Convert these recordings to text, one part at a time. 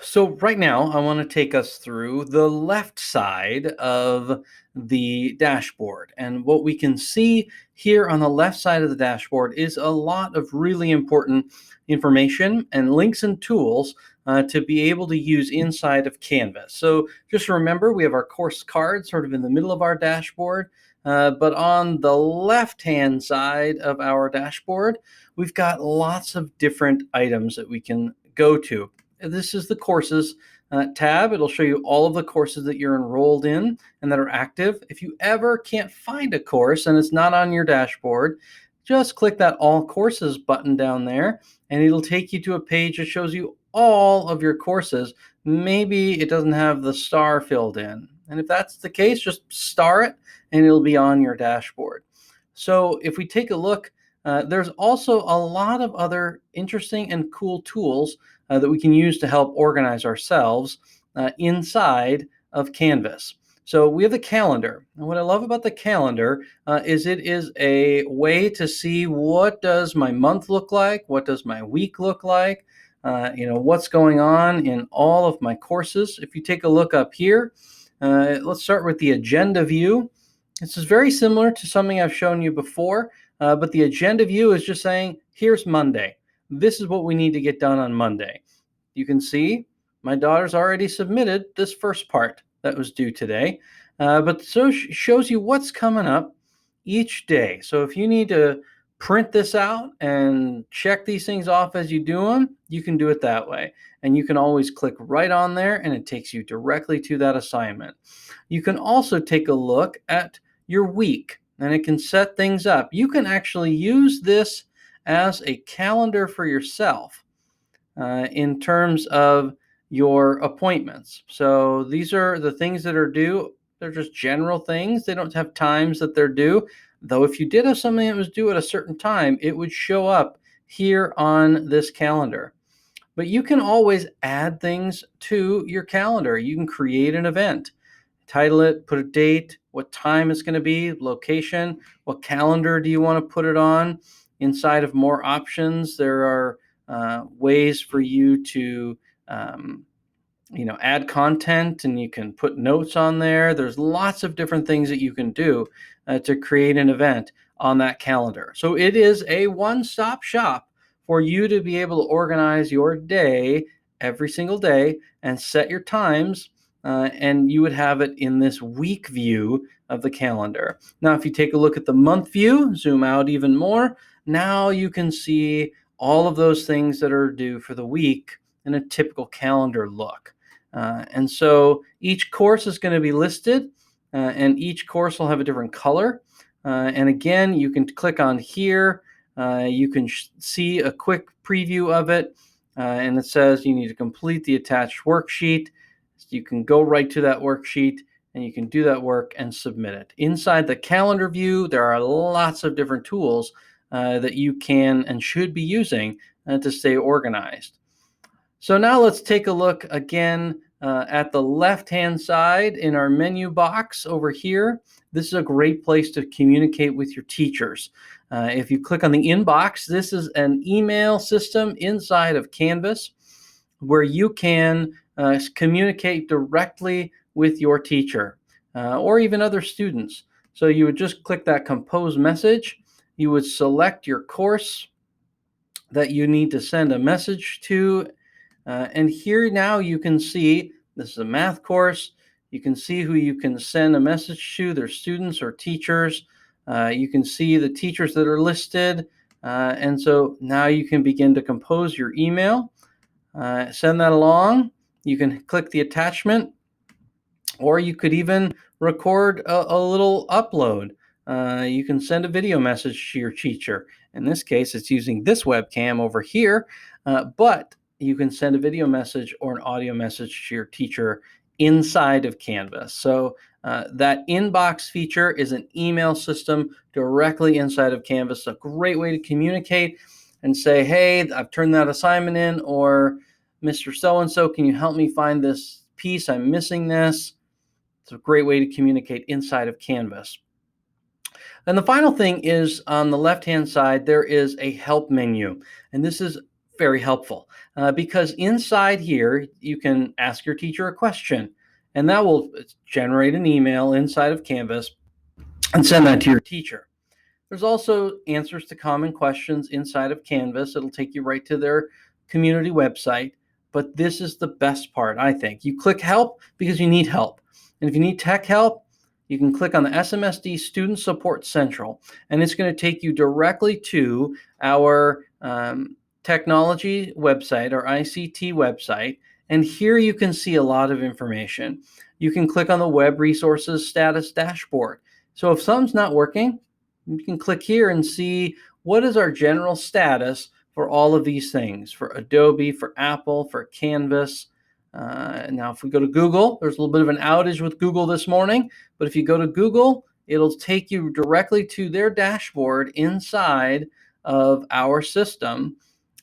So right now, I want to take us through the left side of the dashboard. And what we can see here on the left side of the dashboard is a lot of really important information and links and tools to be able to use inside of Canvas. So just remember, we have our course card sort of in the middle of our dashboard. But on the left-hand side of our dashboard, we've got lots of different items that we can go to. This is the courses tab. It'll show you all of the courses that you're enrolled in and that are active. If you ever can't find a course and it's not on your dashboard, just click that all courses button down there and it'll take you to a page that shows you all of your courses. Maybe it doesn't have the star filled in. And if that's the case, just star it and it'll be on your dashboard. So if we take a look, there's also a lot of other interesting and cool tools that we can use to help organize ourselves inside of Canvas. So we have the calendar. And what I love about the calendar is it is a way to see what does my month look like, what does my week look like, what's going on in all of my courses. If you take a look up here, let's start with the agenda view. This is very similar to something I've shown you before, but the agenda view is just saying, here's Monday. This is what we need to get done on Monday. You can see my daughter's already submitted this first part that was due today, but so shows you what's coming up each day. So if you need to print this out and check these things off as you do them, you can do it that way. And you can always click right on there and it takes you directly to that assignment. You can also take a look at your week and it can set things up. You can actually use this as a calendar for yourself in terms of your appointments. So these are the things that are due. They're just general things. They don't have times that they're due. Though if you did have something that was due at a certain time, it would show up here on this calendar. But you can always add things to your calendar. You can create an event, title it, put a date, what time it's going to be, location, what calendar do you want to put it on. Inside of more options, there are ways for you to add content, and you can put notes on there. There's lots of different things that you can do to create an event on that calendar. So it is a one-stop shop for you to be able to organize your day every single day and set your times, and you would have it in this week view of the calendar. Now, if you take a look at the month view, zoom out even more, now you can see all of those things that are due for the week in a typical calendar look. And so each course is going to be listed, and each course will have a different color. And again, you can click on here. You can see a quick preview of it, and it says you need to complete the attached worksheet. You can go right to that worksheet, and you can do that work and submit it. Inside the calendar view, there are lots of different tools that you can and should be using to stay organized. So now let's take a look again at the left-hand side in our menu box over here. This is a great place to communicate with your teachers. If you click on the inbox, this is an email system inside of Canvas where you can communicate directly with your teacher or even other students. So you would just click that compose message. You would select your course that you need to send a message to. And here now you can see this is a math course. You can see who you can send a message to, their students or teachers. You can see the teachers that are listed. And so now you can begin to compose your email, send that along. You can click the attachment, or you could even record a little upload. You can send a video message to your teacher. In this case, it's using this webcam over here, but you can send a video message or an audio message to your teacher inside of Canvas. So that inbox feature is an email system directly inside of Canvas. A great way to communicate and say, hey, I've turned that assignment in, or Mr. So-and-so, can you help me find this piece? I'm missing this. It's a great way to communicate inside of Canvas. And the final thing is on the left-hand side, there is a help menu. And this is very helpful because inside here, you can ask your teacher a question, and that will generate an email inside of Canvas and send that to your teacher. There's also answers to common questions inside of Canvas. It'll take you right to their community website. But this is the best part, I think. You click help because you need help. And if you need tech help, you can click on the SMSD Student Support Central, and it's going to take you directly to our technology website, our ICT website. And here you can see a lot of information. You can click on the Web Resources Status Dashboard. So if something's not working, you can click here and see what is our general status for all of these things, for Adobe, for Apple, for Canvas. Now, if we go to Google, there's a little bit of an outage with Google this morning, but if you go to Google, it'll take you directly to their dashboard inside of our system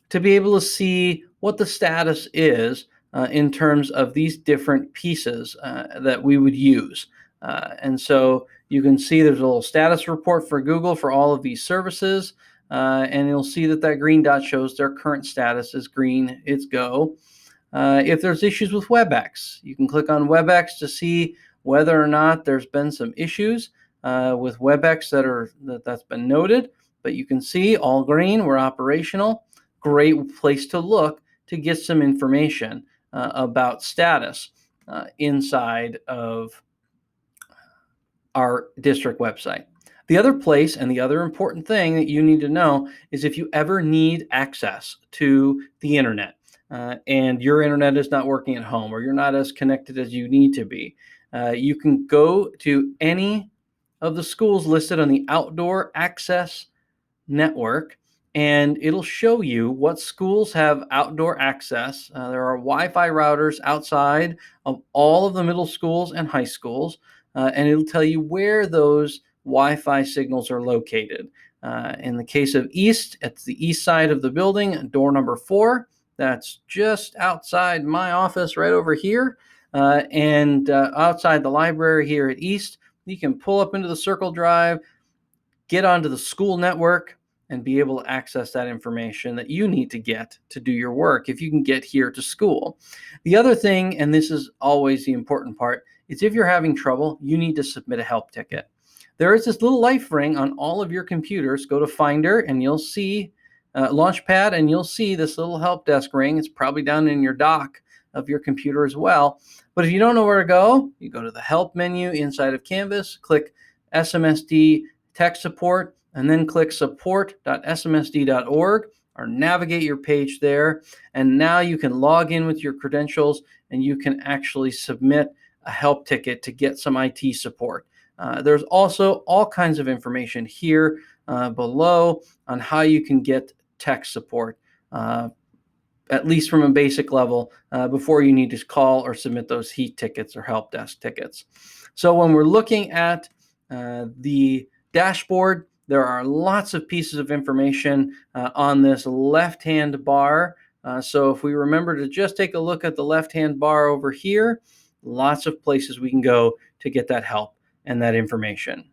to be able to see what the status is in terms of these different pieces that we would use. And so you can see there's a little status report for Google for all of these services, and you'll see that that green dot shows their current status is green, it's go. If there's issues with WebEx, you can click on WebEx to see whether or not there's been some issues with WebEx that's been noted. But you can see all green, we're operational. Great place to look to get some information about status inside of our district website. The other place and the other important thing that you need to know is if you ever need access to the internet and your internet is not working at home or you're not as connected as you need to be, you can go to any of the schools listed on the Outdoor Access Network, and it'll show you what schools have outdoor access. There are Wi-Fi routers outside of all of the middle schools and high schools, and it'll tell you where those Wi-Fi signals are located. In the case of East, it's the east side of the building, door number 4. That's just outside my office right over here, and outside the library here at East. You can pull up into the Circle Drive, get onto the school network, and be able to access that information that you need to get to do your work if you can get here to school. The other thing, and this is always the important part, is if you're having trouble, you need to submit a help ticket. There is this little life ring on all of your computers. Go to Finder and you'll see Launchpad, and you'll see this little help desk ring. It's probably down in your dock of your computer as well. But if you don't know where to go, you go to the Help menu inside of Canvas, click SMSD Tech Support, and then click support.smsd.org or navigate your page there. And now you can log in with your credentials and you can actually submit a help ticket to get some IT support. There's also all kinds of information here below on how you can get tech support, at least from a basic level, before you need to call or submit those heat tickets or help desk tickets. So when we're looking at the dashboard, there are lots of pieces of information on this left-hand bar. So if we remember to just take a look at the left-hand bar over here, lots of places we can go to get that help and that information.